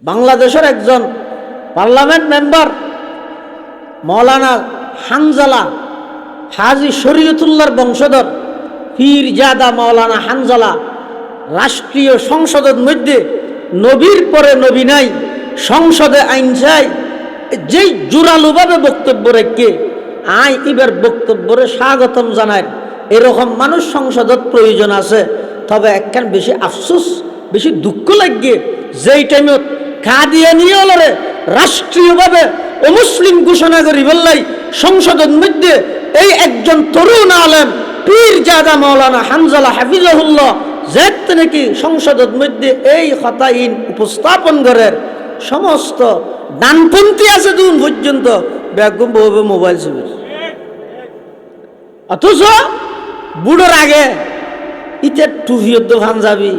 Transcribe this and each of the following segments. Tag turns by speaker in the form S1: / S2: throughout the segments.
S1: বাংলাদেশের একজন parliament member মৌলানা হানজালা, হাজী শরীয়তুল্লাহর বংশধর পীরজাদা মৌলানা হানজালা রাষ্ট্রীয় সংসদের মধ্যে নবীর পরে নবী নাই, সংসদে আইন চাই, যেই জোরালোভাবে বক্তব্য রেখে আই এবার বক্তব্যরে স্বাগতম জানায়। এরকম মানুষ সংসদত প্রয়োজন আছে। তবে একখান বেশি আফসোস, বেশি দুঃখ লাগে, যেই টাইমত কাদিয়ানীয়লরে রাষ্ট্রীয়ভাবে অমুসলিম ঘোষণা করি বললাই সংসদের মধ্যে এই একজন তরুণ আলেম পীরজাদা মৌলানা হানজালা হাফিজাহুল্লাহ যেত নাকি সংসদের মধ্যে এই হতাইন উপস্থাপন করেন, সমস্ত ডানপন্থী আছে দুন পর্যন্ত বেগম বউবে মোবাইল ছবি। অথচ বুড়োর আগে ইতে টুফিয়দ্দ ভান যাবি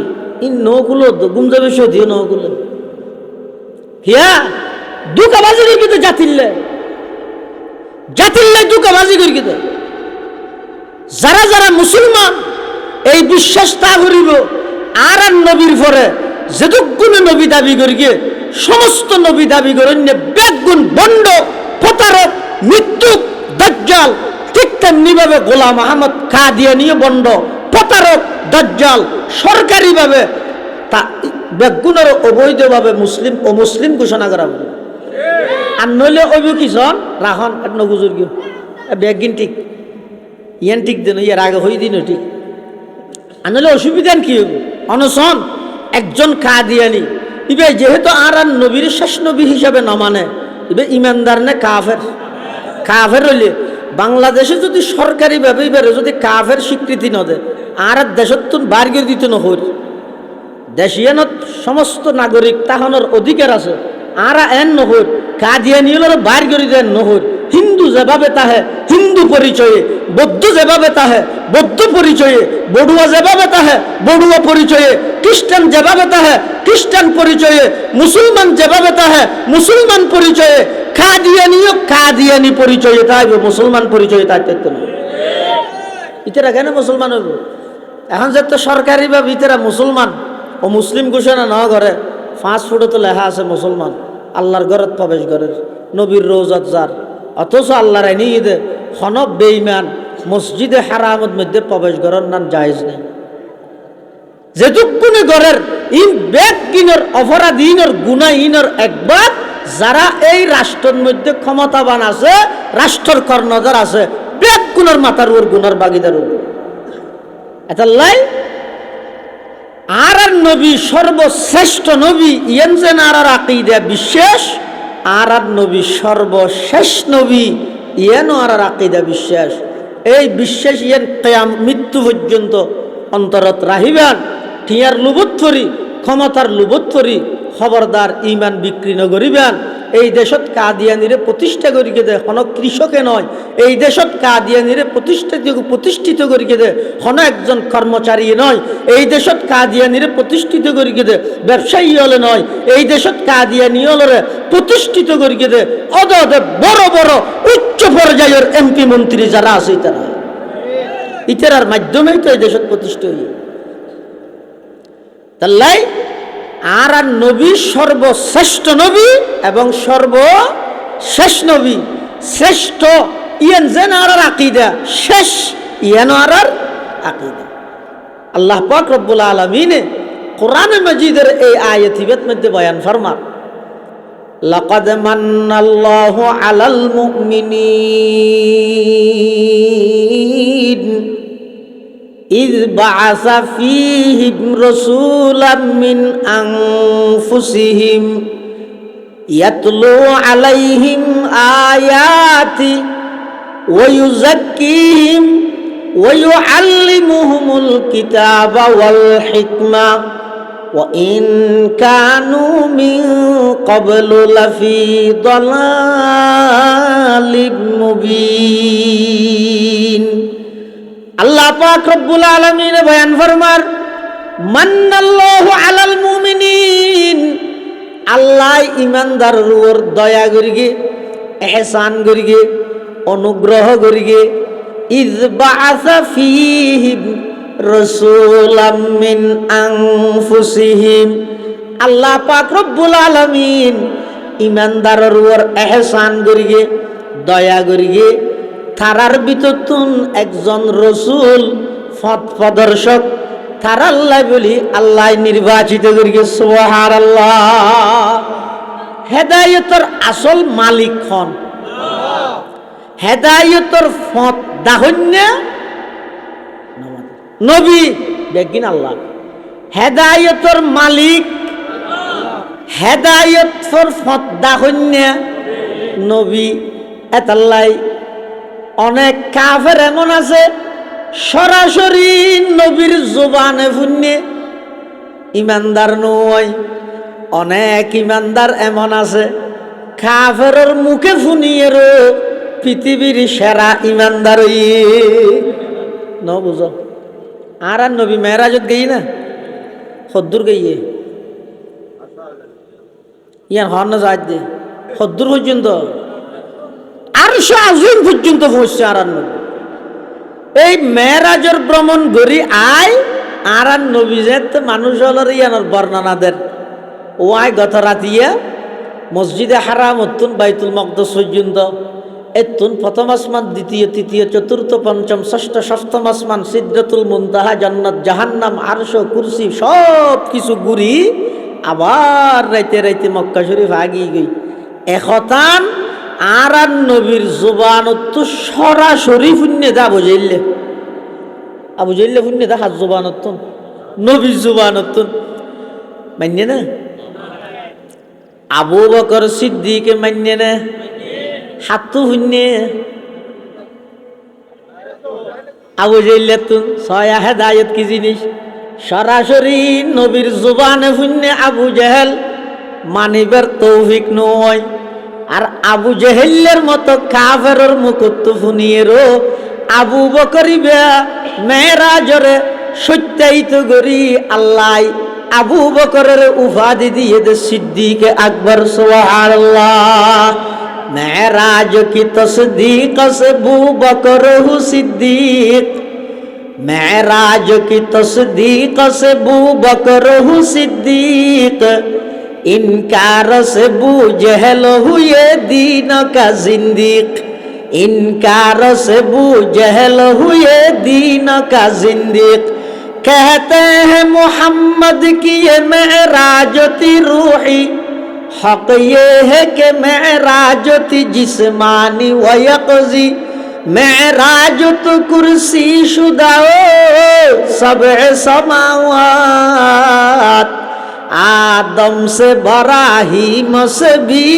S1: ই নগুলো গুম যাবে সদিও নগুলো হিয়া দুকাবাজি করি কিন্তু জাতিল্লে দুকাবাজি করি কিন্তু যারা যারা মুসলমান এই বিশ্বাস তা করিব আর নবীর পরে যেদুগুণে নবী দাবি করি গিয়ে সমস্ত নবী দাবি করেন বেগুন বন্ড প্রতারক মৃত্যু দাজ্জাল, ঠিক তেমনিভাবে গোলাম আহমদ কাদিয়ানীয় বন্ড প্রতারক দাজ্জাল সরকারিভাবে তা বেগুনের অবৈধভাবে মুসলিম ও মুসলিম ঘোষণা করা হবে। আর নইলে অবু কিজন রাহন নগুজুর গিয়ে বেগিন ঠিক ইয়ান ঠিক দেন ইয়ার আগে হই দিন ঠিক। আর নইলে অসুবিধা কি হবে অনশন একজন কাদিয়ানী ইবে যেহেতু আর নবীর শেষ নবী হিসাবে ন মানে ইবে ইমানদার নে কাফের। কাফের হইলে বাংলাদেশে যদি সরকারিভাবে এবারে যদি কাফের স্বীকৃতি ন দেয় আর দেশত বার করে দিতে নহর, দেশিয়ানত সমস্ত নাগরিক তাহনের অধিকার আছে আর এন নহর কাদিয়ানীয়র বার করে দেন নহর। হিন্দু যেভাবে তাহে হিন্দু পরিচয়ে, বৌদ্ধ যেভাবে তাহে বৌদ্ধ পরিচয়ে, বড়ুয়া যেভাবে তাহে বড়ুয়া পরিচয়ে, খ্রিস্টান যেভাবে তাহে খ্রিস্টান পরিচয়ে, মুসলমান যেভাবে তাহে মুসলমান পরিচয়ে, কাদিয়ানীয় কাদিয়ানী পরিচয়ে তাই মুসলমান পরিচয়ে তাই দেখতে না। ইতারা কেন মুসলমান হইব? এখন যে তো সরকারি বা ভিতরা মুসলমান ও মুসলিম ঘোষণা না করে 5 ফুটে তো লেখা আছে মুসলমান, আল্লাহর ঘরত প্রবেশ করে নবীর রোজাত যার, অথচ আল্লাহর আইনি ঈদে হনব বেঈমান মসজিদে হারামত মধ্যে প্রবেশ করার নাম জায়েজ নেই। যেটুকুনি ঘরের ইন বেগ কিনর অপরাধীনর গুণাহীনর একবার যারা এই রাষ্ট্রের মধ্যে ক্ষমতাবান আছে, রাষ্ট্রের কর্ণধার আছে, বেগ গুণের মাথার ওর গুণার বাগিদার এটাল্লাই আর নবী সর্বশ্রেষ্ঠ নবী ইয়েন যেন আর আকীদা বিশ্বাস আর নবী সর্বশেষ নবী ইয়েন আর আকীদা বিশ্বাস। এই বিশ্বাস ইয়েন কিয়াম মৃত্যু পর্যন্ত অন্তরত রাহিবেন। টিয়ার লুবত করি ক্ষমতার লুবত করি খবরদার ইমান বিক্রি নগরিবেন। এই দেশত কাদিয়ানীরে প্রতিষ্ঠা করিকে দে হন কৃষকে নয়, এই দেশত কাদিয়ানীরে প্রতিষ্ঠিত করিকে দে হন একজন কর্মচারী নয়, এই দেশত কাদিয়ানীরে প্রতিষ্ঠিত করিকে দে ব্যবসায়ী হলে নয়, এই দেশত কাদিয়ানী হলরে প্রতিষ্ঠিত করিকে দে অদে বড় বড় উচ্চ পর্যায়ের এমপি মন্ত্রী যারা আছে ইতারার মাধ্যমেই তো এই দেশত প্রতিষ্ঠিত হই। তাই আর নবী সর্বশ্রেষ্ঠ নবী এবং সর্বশেষ নবী। শ্রেষ্ঠ ইয়ান যেন আর আকীদা, শেষ ইয়ান আর আকীদা। আল্লাহ পাক রব্বুল আলামিন কোরআন মাজিদের এই আয়াতিবের মধ্যে বয়ান ফরমান, লাকাদ মান্নাল্লাহু আলাল মুমিনিন إذ بعث فيهم رسولا من أنفسهم يتلو عليهم آياته ويزكيهم ويعلمهم الكتاب والحكمة وإن كانوا من قبل لفي ضلال مبين। আল্লাহ পাক রব্বুল আলামিন বয়ান ফরমার, মান্নাল্লাহু আলাল মুমিনিন, আল্লাহ ইমানদারের উপর দয়া করিগে, ইহসান করিগে, অনুগ্রহ করিগে। ইয বাআসা ফীহিম রাসূলাম মিন আনফুসিহিম, আল্লাহ পাক রব্বুল আলামিন ইমানদারের উপর এহসান করিয়ে দয়া করিয়ে তারার ভিতরতুন একজন রসুল পথ প্রদর্শক তার আল্লাহ বলি আল্লাহ নির্বাচিত করিয়ে সুবহানাল্লাহ। হেদায়েতর আসল মালিক হন, হেদায়েতর পথ দাহন্য নবী দেখিন আল্লাহ। হেদায়েতর মালিক, হেদায়েতর পথ দাহন্য নবী। এতাল্লাই অনেক কাফের এমন আছে সরাসরি নবীর জবানে শুনে ইমানদার নয়। অনেক ইমানদার এমন আছে কাফেরের মুখে শুনিয়েরও পৃথিবীর সেরা ইমানদার ন বুঝ। আর নবী মেরাজত গেই না সদ্দুর গইয়ে ইয়ার হর না যাই দে সদ্দুর পর্যন্ত আরশে আজিম পর্যন্ত পৌঁছছে। আর নবী এই মেরাজের ভ্রমণ করি আয় আর নবী যে মানুষ হলের ইয়ানোর বর্ণনা দেন ও আয় গত রাতিয়া মসজিদে হারাম অতুন বাইতুল মকদস পর্যন্ত এতুন প্রথম আসমান দ্বিতীয় তৃতীয় চতুর্থ পঞ্চম ষষ্ঠ সপ্তম আসমান সিদরাতুল মুনতাহা জান্নাত জাহান্নাম আরশ কুরসি সব কিছু ঘুরি আবার রাইতে রাইতে মক্কা শরীফ আগিয়ে গই একতান। আর নবীর জবানত সরাসরি শূন্য দা বুঝাইলে আবু জাইলে শূন্য দা হাত জবানত নবীর জবানত মান্য না। আবু বকর সিদ্দিকে মান্য না হাতু শূন্য। আবু জাইলে তুন ছয়া হেদায়েত কি জিনিস সরাসরি নবীর জবানে শূন্য আবু জেহেল মানিবার তৌফিক নয়। আর আবু জেহেলের মতো কাফেরের মুখত শুনিয়েরও আবু বকরিবা মেরাজরে সত্যায়িত করি আল্লাহ আবু বকরের উপাধি দিয়ে দে সিদ্দিক আকবর সুবহানাল্লাহ। মেরাজ কি তসদীক से अबू बकर हु सिद्दीक, मेराज की तस्दीक से अबू बकर हु सिद्दीक, इनकार से अबू जहल हुए दीन का जिंदीक, इनकार से अबू जहल हुए दीन का जिंदीक। कहते हैं मोहम्मद की ये मेराज थी रूही, हक ये है कि मेराज थी जिस्मानी व यक़ज़ी, मेराज तो कुर्सी शुदा सबे समावात, आदम से इब्राहीम से भी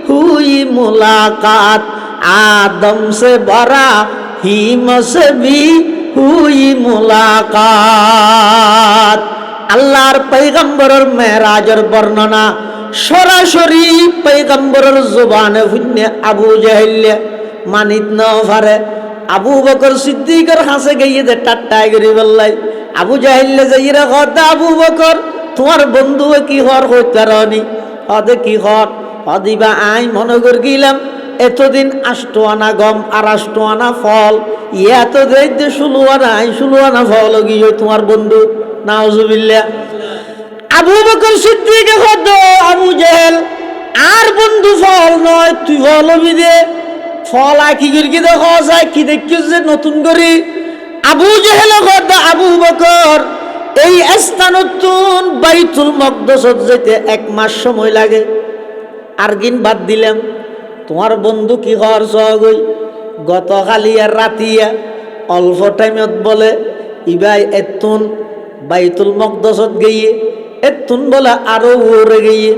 S1: हुई मुलाकात, आदम से इब्राहीम से भी हुई मुलाकात। আল্লাহর পয়গম্বরের মেরাজের বর্ণনা সরাসরি পয়গম্বরের জবানে শুনে আবু জেহেল মানিত ন পারে। আবু বকর সিদ্দিকের হাসে গিয়ে দে টাট্টাই করি বললাই আবু জেহেল যাইরা কথা আবু বকর তোমার বন্ধু কি হর হইতারনি হদে কি হর হদিবা আই মনে কর গিলাম এতদিন 8 আনা গম আর 8 আনা ফল এত দেইতে 16 আনা ফল গিয়ে তোমার বন্ধু নাউজুবিল্লাহ। আবু বকর সিদ্দিকে কত আবু জেহেল আর বন্ধু ফল নয় তুই ফল হবি দে ফল আকি গিরকি দেখা যায় কি দেখিস যে নতুন করি আবু জেহেল কত আবু বকর এই স্থানতুন বাইতুল মকদসত যেতে 1 মাস সময় লাগে আর দিন বাদ দিলাম তোমার বন্ধু কি হওয়ার সহগই গতকালি আর রাতিয়া অল্প টাইমত বলে ইবাই এতুন বাইতুল মকদসত গিয়ে এতুন বলে আরো ওরে গিয়ে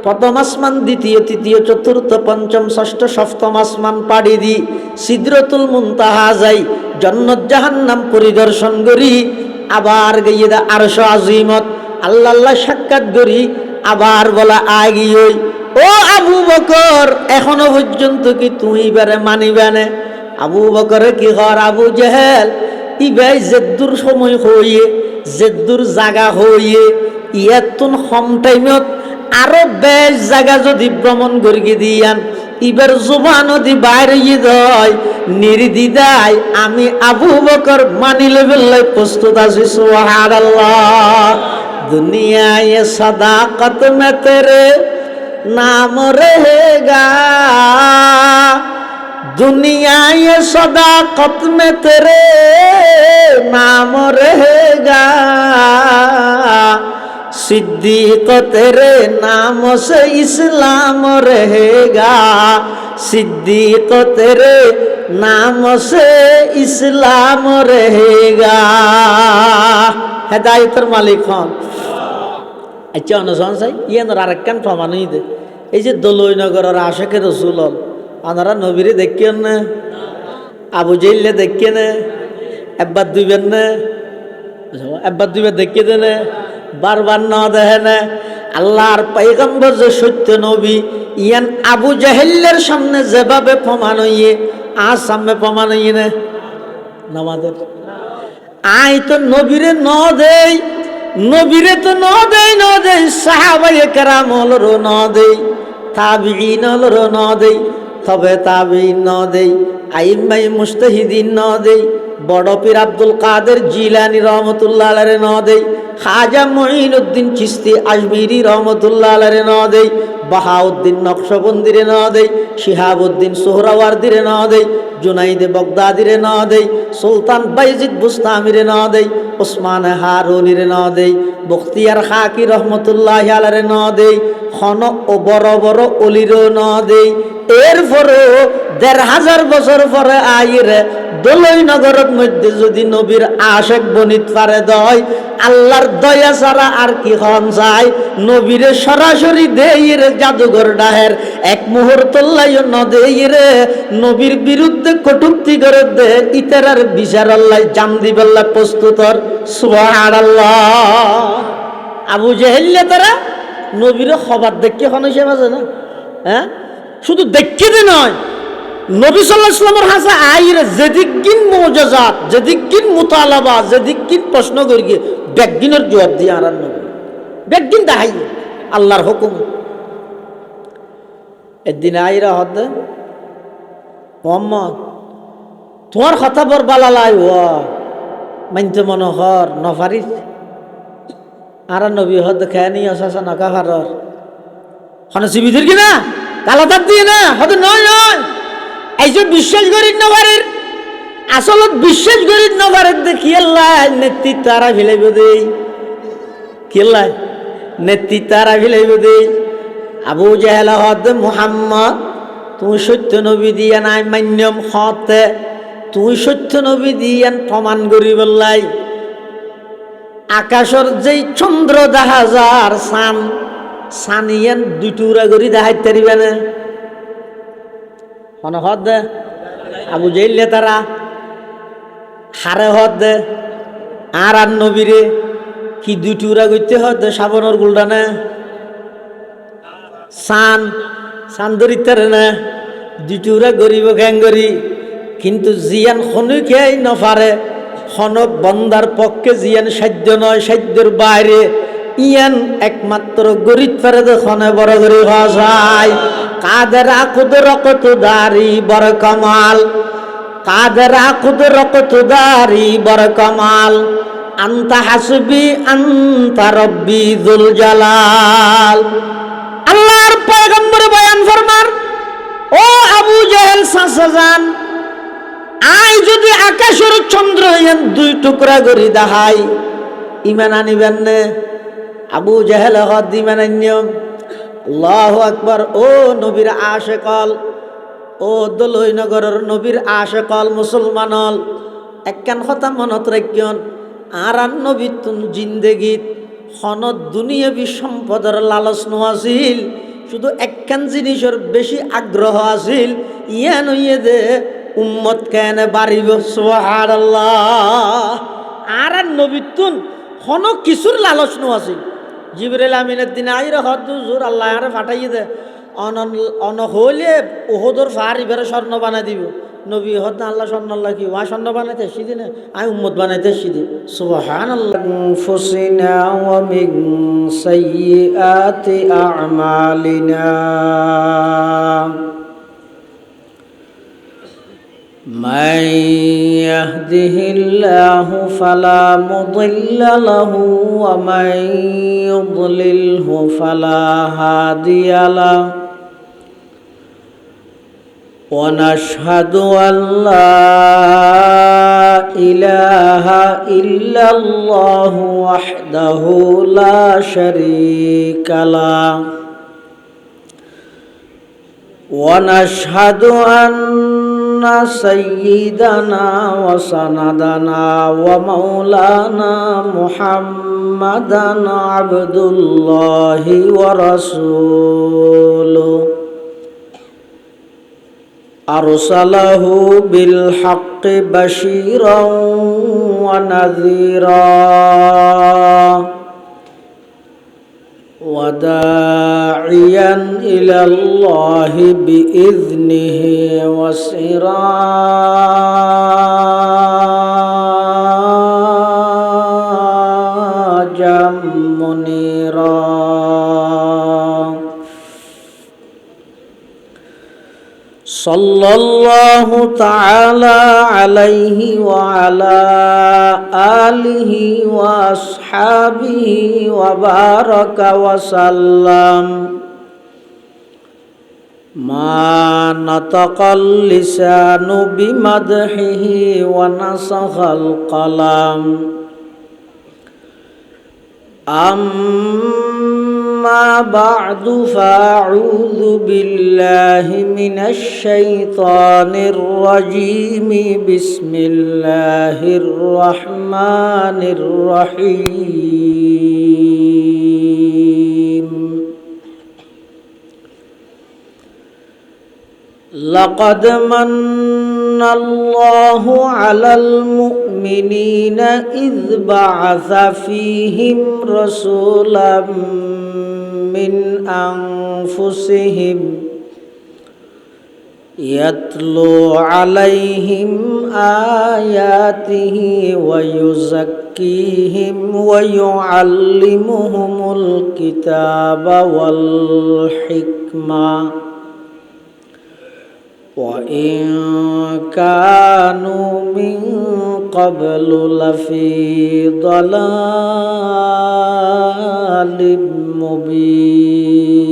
S1: প্রথম আসমান দ্বিতীয় তৃতীয় চতুর্থ পঞ্চম ষষ্ঠ সপ্তম আসমান পাড়ি দি সিদরাতুল মুনতাহা যাই জান্নাত জাহান্নাম পরিদর্শন করি আবার গিয়ে দা আরশ আজিমত আল্লাহ আল্লাহ সাক্ষাৎ করি আবার বলা আগিয়ে ও আবু বকর এখনো পর্যন্ত কি তুমি এবারে মানিবে না? আবু বকরে কি হর আবু জেহেল ইবাই জেদ্দুর সময় হইয়ে জেদ্দুর জাগা হইয়ে ইয়াতুন কম টাইমত আরো বেশ জায়গা যদি ভ্রমণ করিয়ে দিয়ান ইবার জুবান যদি বাইরে যায় নির্দ্বিধায় আমি আবু বকর মানিলে বেলায় প্রস্তুত আছি সুবহানাল্লাহ। दुनिया ये सदाकत में तेरे नाम रहेगा, दुनिया ये सदाकत में तेरे नाम रहेगा, सिद्दीक तेरे नाम से इस्लाम रहेगा, सिद्दीक तेरे नाम से इस्लाम रहेगा। হেদায়েতের মালিক হন। আচ্ছা অনুসরণ চাই ইয়ানোর আরেকখান প্রমাণ দে, এই যে দলইনগরের আশেকে রসুল হল, ওনারা নবীরে দেখিয়েন না, আবু জেইলে দেখিয়ে না, একবার দুইবার না, একবার দুইবার দেখিয়ে দেন, বারবার না দেখে না। আল্লাহর পয়গম্বর যে সত্য নবী, ইয়ান আবু জাহেলের সামনে যেভাবে প্রমাণ হইয়ে আর সামনে প্রমাণ হইয়ে না নামাদের আই তো নবীরে ন দেই, নবীরে তো ন দেই সাহাবায়ে কেরাম হলরও ন দেই, তাবিঈন হলরও ন দেই, তবে তাবিঈন ন দেই, আইম্মায়ে মুজতাহিদিন ন দেই, বড় পীর আব্দুল কাদের জিলানী রহমতুল্লাহ আলাইহি ন দেই, খাজা মুঈনুদ্দিন চিশতি আজমিরি রহমতুল্লাহ আলাইহি ন দেই, বাহাউদ্দিন নকশবন্দিরে ন দেই, শিহাবুদ্দিন সোহরাওয়ার্দিরে ন দেই, জুনাইদে বগদাদিরে ন দেই, সুলতান বাইজিদ বুস্তামিরে ন দেই, ওসমান হারুনিরে ন দেই, বখতিয়ার খাকি রহমতুল্লাহ আলাইহি ন দেই, খন ও বড় বড় অলিরও ন দেই। এরপরও ১৫০০ বছর পরে আইরে দলইনগরের মধ্যে যদি নবীর আশেক বনিত পারে দয়, আল্লাহর দয়া ছাড়া আর কি হন যায়? নবীরে সরাসরি দেইরে জাদুঘর ডাহের এক মুহূর্ত লাইও ন দেইরে নবীর বিরুদ্ধে কটূক্তি করে দে, ইতারার বিচার আল্লাহ জাম দিবেল্লা প্রস্তুতর। সুবহানাল্লাহ। আবু জাহেল তারা নবীরে খবর দেখে হন হিসেবে আছে না, হ্যাঁ শুধু দেখে দে নয়, নবী সাল্লাল্লাহু আলাইহি ওয়াসাল্লামের হাসা আইরে যেদিকিন মুআজিজাত, যেদিকিন মুতালাবা, যেদিকিন প্রশ্ন করি বেগিনের জবাব দিয়ে আর নবী বেগিন দাহাই আল্লাহর হুকুম। একদিন আইরা হদ মোহাম্মদ তোমার কথা বর বালালাই ও মানতে মনোহর নফারিস আর নবী হদ খেয়ানি আসাসা নাকা হারর হন সিবিদের কি না কালাতার দিয়ে না হদ নয় নয় এইসব বিশ্বাস করি না পারের, আসলত বিশ্বাস করি না পারের দেখি আল্লাহ নেতৃত্ব তারা ফেলাইব দেই, কি আল্লাহ নেতৃত্ব তারা ফেলাইব দেই। আবু জাহেল হদ মুহাম্মদ তুমি সত্য নবী দিয়া নাই মান্যম হতে, তুমি সত্য নবী দিয়ান প্রমাণ করি বললাই, আকাশের যেই চন্দ্র দেখা যার সান সানিয়ান দুই টুকরা করি দেখাইতে পারিবে না হন হদ দে। আবু জাইলে তারা হারে হদ দে আর আর নবীরে কি দুই টুকরা করতে হদ সাবনের গুলডানে সান সান ধরিতে না দুই টুকরা গরিব গ্যাঙ্গরি, কিন্তু জিয়ান খনুকেই নফারে খনক বন্দার পক্ষে জিয়ান সাধ্য নয়, সাধ্যের বাইরে ইয়ান একমাত্র গরিব পারে খনে বড় গরিব হওয়া যায়। কাদেরা কুদরত দারি বড় কমাল, কাদেরা কুদরত দারি বড় কমাল, আনতা হাসবি আনতা রব্বি যুল জালাল। আল্লাহর পয়গম্বর বয়ান ফরমান, ও আবু জাহেল সাসাজান, আই যদি আকাশের চন্দ্র ইয়ান দুই টুকরা করি দাহাই ইমান আনিবেন নে? আবু জাহেল হদ ইমান আনিয়ম। আল্লাহু আকবার। ও নবীর আশেকল, ও দলইনগরের নবীর আশেকল মুসলমানল, একখান কথা মনত রাখিয়ন, আর নবী তুন জিন্দেগিত হনত দুনিয়াবি সম্পদের লালচ নোয়াছিল, শুধু একখান জিনিসের বেশি আগ্রহ আছিল, ইয়ান হইয়ে দে উম্মত কেন বাড়িব। সুবহানাল্লাহ। আর নবী তুন হন কিছুর লালচ নোয়াছিল। জিবরাইল আমিনের দিন আইরে হদ হুজুর আল্লাহ আরে ফাটাইয়ে দে অন হইলে ওহদর ফার ইবারে স্বর্ণ বানাই দিব। নবী হদ না আল্লাহ স্বর্ণ আল্লাহ কি ওয়া স্বর্ণ বানাইতে এসছি দিনে আমি উম্মত বানাইতে এসছি দিন। সুবহানাল্লাহ। ফুসিনা ওয়া মিন সাইয়্যাতি আ'মালিনা من يهد
S2: يهده الله فلا مضل له ومن يضلله فلا هادي له ونشهد أن لا إله إلا الله وحده لا شريك له ونشهد أن سيدنا وسندنا ومولانا محمدا عبد الله ورسوله أرسله بالحق بشيرا ونذيرا وداعيا إلى الله بإذنه وسراجا منيرا صلى الله تعالى عليه وعلى آله وأصحابه وبارك وسلم ما نطق اللسان بمدحه ونسخ القلم أما بعد فأعوذ بالله من الشيطان الرجيم بسم الله الرحمن الرحيم لقد من الله على المؤمنين إذ بعث فيهم رسولا من أنفسهم يتلو عليهم آياته ويزكيهم ويعلمهم الكتاب والحكمة وإن كانوا من قبل لفي ضلال مبين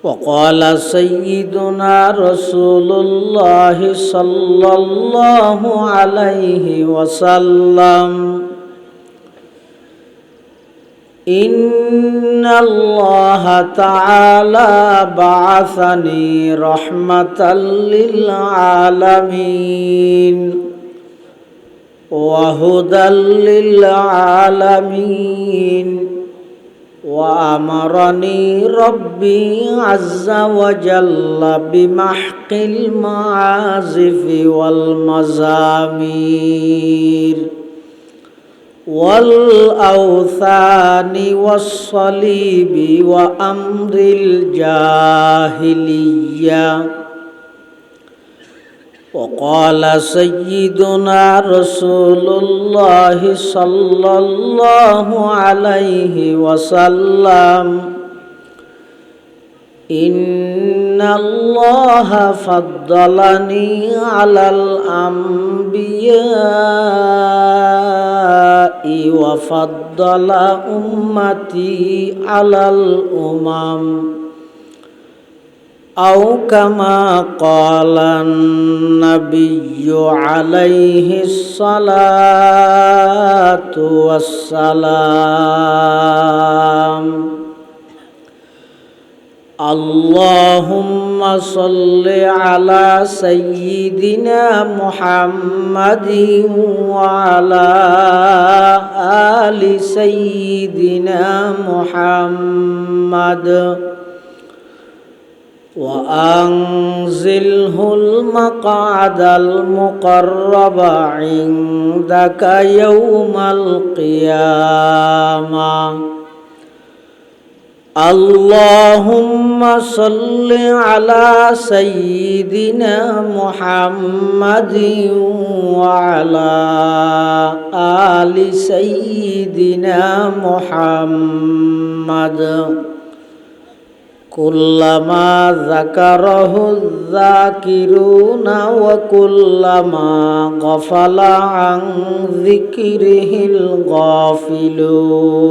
S2: وقال سيدنا رسول الله صلى الله عليه وسلم إن الله تعالى بعثني رحمة للعالمين وهدى للعالمين وأمرني ربي عز وجل بمحق المعازف والمزامير والأوثان والصليب وأمر الجاهلية وقال سيدنا رسول الله صلى الله عليه وسلم إن الله فضلني على الأنبياء وفضل أمتي على الأمم أو كما قال النبي عليه الصلاة والسلام اللهم صل على سيدنا محمد وعلى آل سيدنا محمد وأنزله المقعد المقرب عندك يوم القيامة اللهم صل على سيدنا محمد وعلى آل سيدنا محمد কুল্লামা যাকারাহু যাকিরুনা ওয়া কুল্লামা গাফালা আন যিকরিহিল গাফিলুন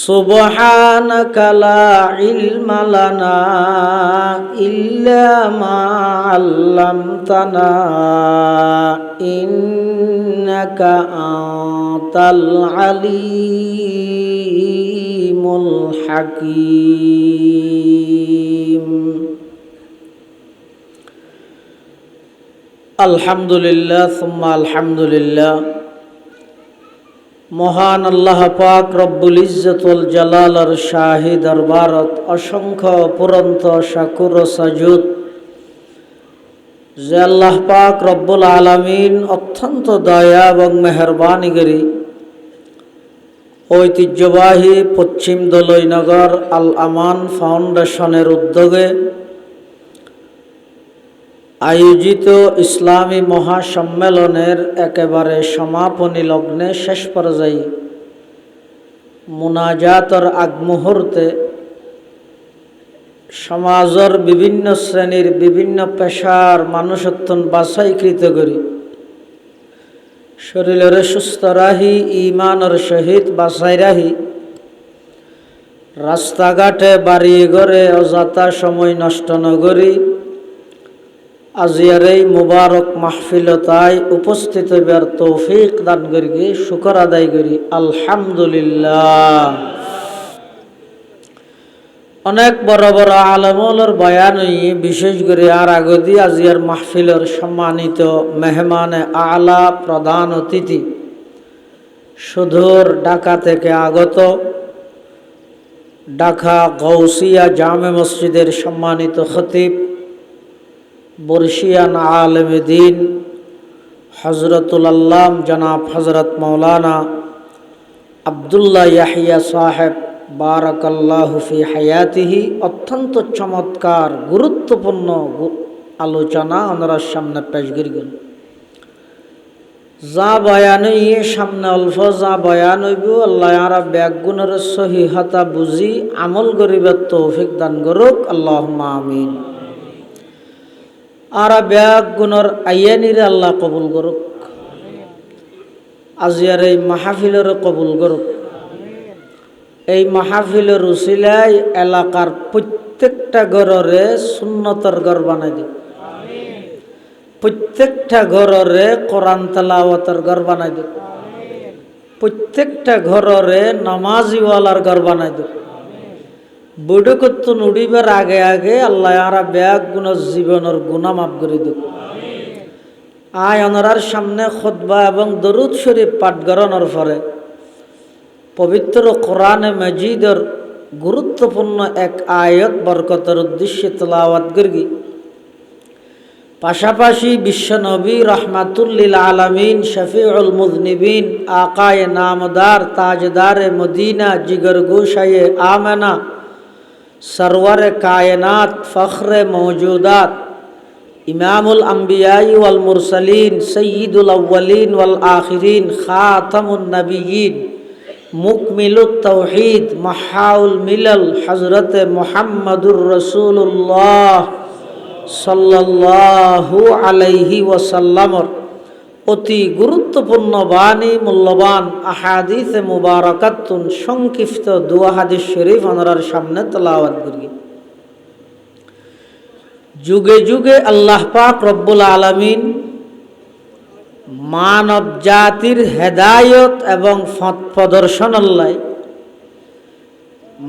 S2: সুবহানাকা লা ইলমা লানা ইল্লা মা 'আল্লামতানা ইন্নাকা আনতাল আলিমুল হাকীম। আলহামদুলিল্লাহ সুম্মা আলহামদুলিল্লাহ। মহান আল্লাহ পাক রব্বুল ইজ্জত ওয়াল জালালের শাহী দরবারত অসংখ্য পুরন্ত শাকুর ও সাজুদ যে আল্লাহ পাক রব্বুল আলামিন অত্যন্ত দয়া এবং মেহেরবানি করি ঐতিহ্যবাহী পশ্চিম দলইনগর আল আমান ফাউন্ডেশনের উদ্যোগে আয়োজিত ইসলামী মহাসম্মেলনের একেবারে সমাপনী লগ্নে শেষ পর্যায়ে মুনাজাতর আগ মুহূর্তে সমাজের বিভিন্ন শ্রেণীর বিভিন্ন পেশার মানুষত্বন বাছাইকৃত করি শরীরের সুস্থ রাহি ইমানের সহিত বাছাই রাহি রাস্তাঘাটে বাড়ি ঘরে অযথা সময় নষ্ট নগরী আজিয়ার এই মুবারক মাহফিলতায় উপস্থিত হইবার তৌফিক দান করি শুকর আদায় করি আলহামদুলিল্লাহ। অনেক বড় বড় আলেমুলের বয়ান বিশেষ করে আর আগদি আজিয়ার মাহফিলের সম্মানিত মেহমানে আলা প্রধান অতিথি সুদূর ঢাকা থেকে আগত ঢাকা গৌসিয়া জামে মসজিদের সম্মানিত খতিব বর্ষিয়ান আলেমে দ্বীন হযরতুল আল্লাম জনাব হযরত মাওলানা আব্দুল্লাহ ইয়াহিয়া সাহেব বারাকাল্লাহু ফি হায়াতিহি অত্যন্ত চমৎকার গুরুত্বপূর্ণ আলোচনা ওনার সামনে পেশ করিবেন। যা বয়ান হইয়ে সামনে অল্প যা বয়ান হইব আল্লাহ আরা ব্যাগুণের সহিহতা বুঝি আমল করিবার তৌফিক দান করুক আল্লাহুম্মা আমিন। আরা ব্যাগুণের আইয়ানিরে আল্লাহ কবুল করুক, আজিয়ার এই মাহফিলের কবুল করুক। এই মাহফিলের উসিলায় এলাকার প্রত্যেকটা ঘরে সুন্নতর ঘর বানাই দিক, প্রত্যেকটা ঘরে কোরআন তেলাওয়াতের ঘর বানাই দিক, প্রত্যেকটা ঘরে নামাজিওয়ালার ঘর বানাই দিক। বুড়ো করতো উড়িবার আগে আগে আল্লাহ আরা ব্যাগ গুণ জীবনের গুণা মাফ করে দিক। আয় অনরার সামনে খুতবা এবং দরুদ শরীফ পাঠ করানোর পরে পবিত্র কোরআনে মাজিদের গুরুত্বপূর্ণ এক আয়াত বরকতের উদ্দেশ্যে তেলাওয়াত করি। পাশাপাশি বিশ্বনবী রহমাতুল্লিল আলামিন শফিউল মুজনিবিন আকায়ে নামদার তাজদারে মদিনা জিগর গোশায়ে আমেনা সরওয়ারে কায়নাত ফখরে মৌজুদাত ইমামুল আম্বিয়াই ওয়াল মুরসালিন সয়্যিদুল আউয়ালিন ওয়াল আখিরিন খাতামুন নবিয়্যিন মুকমিলুত তাওহীদ মাহাউল মিলাল হযরতে মুহাম্মাদুর রাসূলুল্লাহ সাল্লাল্লাহু আলাইহি ওয়াসাল্লামর অতি গুরুত্বপূর্ণ বাণী মূল্যবান আহাদিসে মুবারাকাতুন সংক্ষিপ্ত দুয়া হাদিস শরীফ ওনার সামনে তেলাওয়াত করি। যুগে যুগে আল্লাহ পাক রব্বুল আলামিন মানব জাতির হেদায়ত এবং পথ প্রদর্শনাল্লাই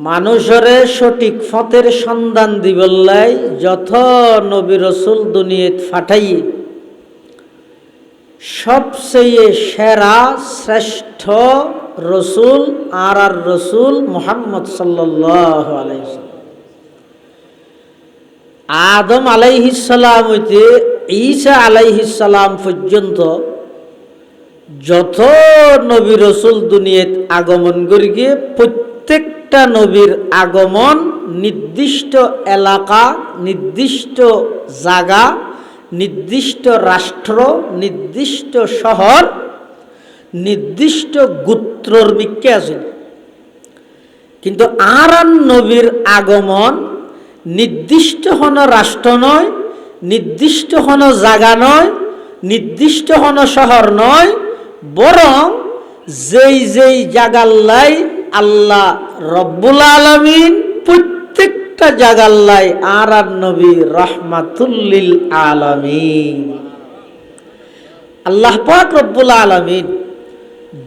S2: মানুষের সঠিক পথের সন্ধান দিবল্লাই যত নবী রসুল দুনিয়াত ফাটাইয়ে সবচেয়ে সেরা শ্রেষ্ঠ রসুল আর রসুল মুহাম্মদ সাল্লাল্লাহু আলাইহি ওয়াসাল্লাম। আদম আলাইহিস সালাম হইতে ঈসা আলাইহিস সালাম পর্যন্ত যত নবী রসুল দুনিয়াত আগমন করে গিয়ে প্রত্যেকটা নবীর আগমন নির্দিষ্ট এলাকা, নির্দিষ্ট জায়গা, নির্দিষ্ট রাষ্ট্র, নির্দিষ্ট শহর, নির্দিষ্ট গোত্রর বিক্ষে আছে। কিন্তু আর নবীর আগমন নির্দিষ্ট হন রাষ্ট্র নয়, নির্দিষ্ট হন জায়গা নয়, নির্দিষ্ট হন শহর নয়, বরং যেই যেই জাগাল্লাই আল্লাহ রব্বুল আলামিন প্রত্যেকটা জাগাল্লাই আর নবী রহমাতুল্লিল আলামিন। আল্লাহ পাক রব্বুল আলামিন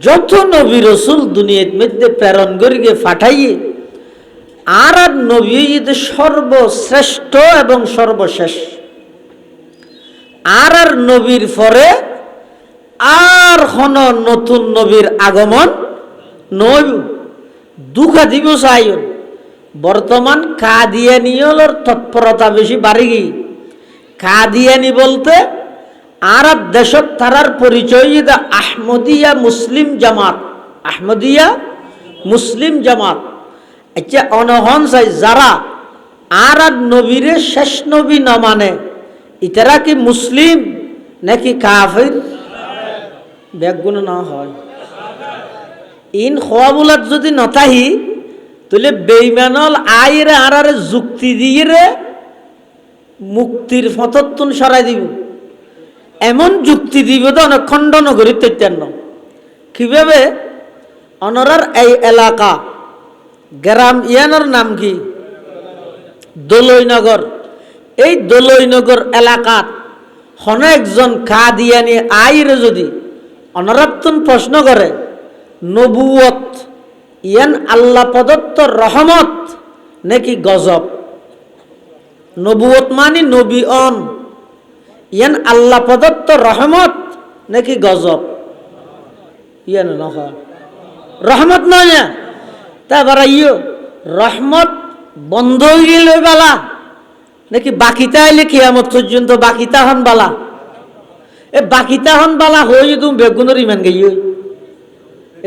S2: যত নবী রসুল দুনিয়ার মধ্যে প্রেরণ করিয়ে পাঠাইয়ে আর নবী সর্বশ্রেষ্ঠ এবং সর্বশেষ। আর নবীর পরে আর হন নতুন নবীর আগমন নয়। দুঃখা দিবস আয়ন বর্তমান কাদিয়ানিয়র তৎপরতা বেশি বাড়ি গিয়ে। কাদিয়ানি বলতে আরব দেশত তারার পরিচয় আহমদিয়া মুসলিম জামাত। আহমদিয়া মুসলিম জামাত। আচ্ছা অনহন চাই যারা আর নবীরে শেষ নবী না মানে ইতারা কি মুসলিম নাকি কাফির? ব্যাগুণ না হয় ইন খোয়াবুলাত যদি নতাহি তাহলে বেইমানল আইরে আর যুক্তি দিয়ে রে মুক্তির ফতত্তুন সরাই দিব। এমন যুক্তি দিব তো অনেক খণ্ডন করি তৈত্যান্ন। কিভাবে অনরার এই এলাকা গ্রাম ইয়ানোর নাম কি? দোলইনগর। এই দোলইনগর এলাকাত হন একজন কাদিয়ানি আইরে যদি অনরাত্তন প্রশ্ন করে নবুয়ত ইয়ান আল্লাহ প্রদত্ত রহমত নাকি গজব? নবুয়ত মানে নবী অন ইয়ান আল্লাহ প্রদত্ত রহমত নাকি গজব? ইয়ান নহয় রহমত নয় না। তারপরে রহমত বন্ধ হয়ে গেলে বালা নাকি বাকিতা আইলে কিয়ামত পর্যন্ত বাকিতা হন বালা? এ বাকিতা হন বালা হয়ে তুমি বেগুনের ইমান গেই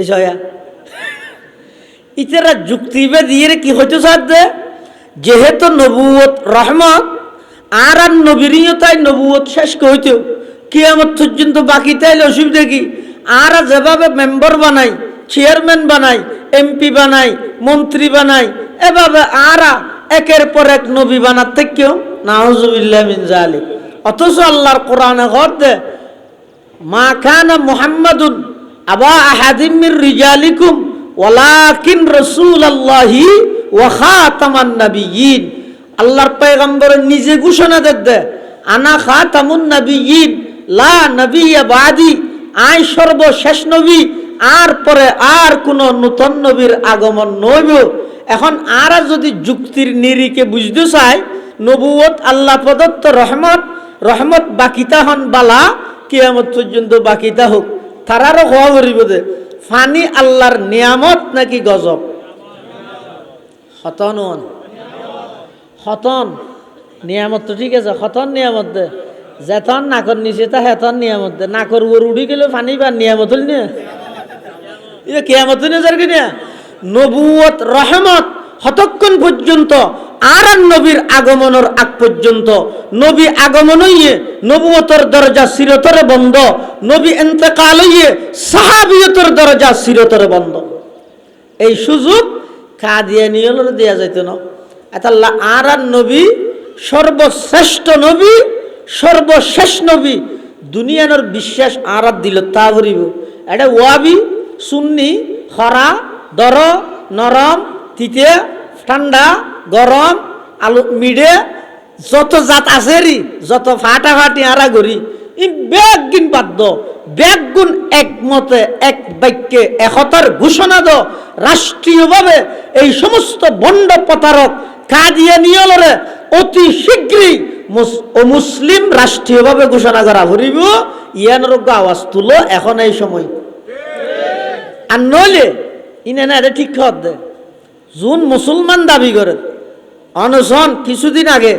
S2: এই সয়া ইতারা যুক্তিবে দিয়ে কি হইতে সাথে যেহেতু নবুয়ত রহমত আর নবীরিও তাই নবুয়ত শেষ হইতেও কিয়ামত পর্যন্ত বাকি তাইলে অসুবিধা কি? আর যেভাবে মেম্বার বানাই, চেয়ারম্যান বানাই, এমপি বানাই, মন্ত্রী বানাই, এভাবে আর একের পর এক নবী বানার থেকেও নাউজুবিল্লাহ মিন যালিক। অথচ আল্লাহর কোরআনে ঘটে মা কানা মুহাম্মাদুন আবা আহাদিম মির রিজালিকুম ওয়ালাকিন রাসূলুল্লাহি ওয়া খাতামান নাবিয়্যিন। আল্লাহর পয়গম্বর নিজে ঘোষণা দেয় আনা খাতামুন নাবিয়্যিন লা নবিয়্যা বাদি, আই সর্বশেষ নবী, আর পরে আর কোন নতুন নবীর আগমন নইব। এখন আর যদি যুক্তির নিরিখে বুঝতে চায় নবুয়ত আল্লাহ প্রদত্ত রহমত, রহমত বাকিতা হন বালা কিয়ামত পর্যন্ত বাকিতা হোক, তারারও হওয়া করিব যে ফানি আল্লাহর নিয়ামত নাকি গজব? হতন হতন নিয়ামত তো ঠিক আছে, হতন নিয়ামত দে যেতন নাকর নিচে তা হেতন নিয়ামত দে। নাকর ওর উড়ি গেলে ফানি বা নিয়ামত হল নিয়ে কিয়ামত নিয়ে কিনা নবুয়ত রহমত হতক্ষণ পর্যন্ত আর নবীর আগমনের আগ পর্যন্ত। নবী আগমন হইয়ে নবুয়তর দরজা চিরতরে বন্ধ, নবী ইন্তেকাল হইয়ে সাহাবিয়তের দরজা চিরতরে বন্ধ। এই সুযোগ কাদিয়ানিয়র দেয়া যাইত না। আল্লাহ আর নবী সর্বশ্রেষ্ঠ নবী, সর্বশেষ নবী, দুনিয়ানোর বিশ্বাস আর দিল তা ভরিব। এটা ওয়াবি সুন্নি খরা দর নরম তিতে ঠান্ডা গরম আলু মিডে যত জাত আছে রি যত ফাটাফাটি আরা গড়ি ই বেগুন বাদ্য বেগুন একমতে এক বাক্যে একতার ঘোষণা দ রাষ্ট্রীয়ভাবে এই সমস্ত বন্ড প্রতারক কাদিয়ানিয়লরে অতি শীঘ্রই মুসলিম রাষ্ট্রীয়ভাবে ঘোষণা করা ভরিব। ইয়ানোর আওয়াজ তুলো এখন এই সময়। আর নইলে ইনে না এটা ঠিক খত দে যোন মুসলমান দাবি করে অনশন কিছুদিন আগে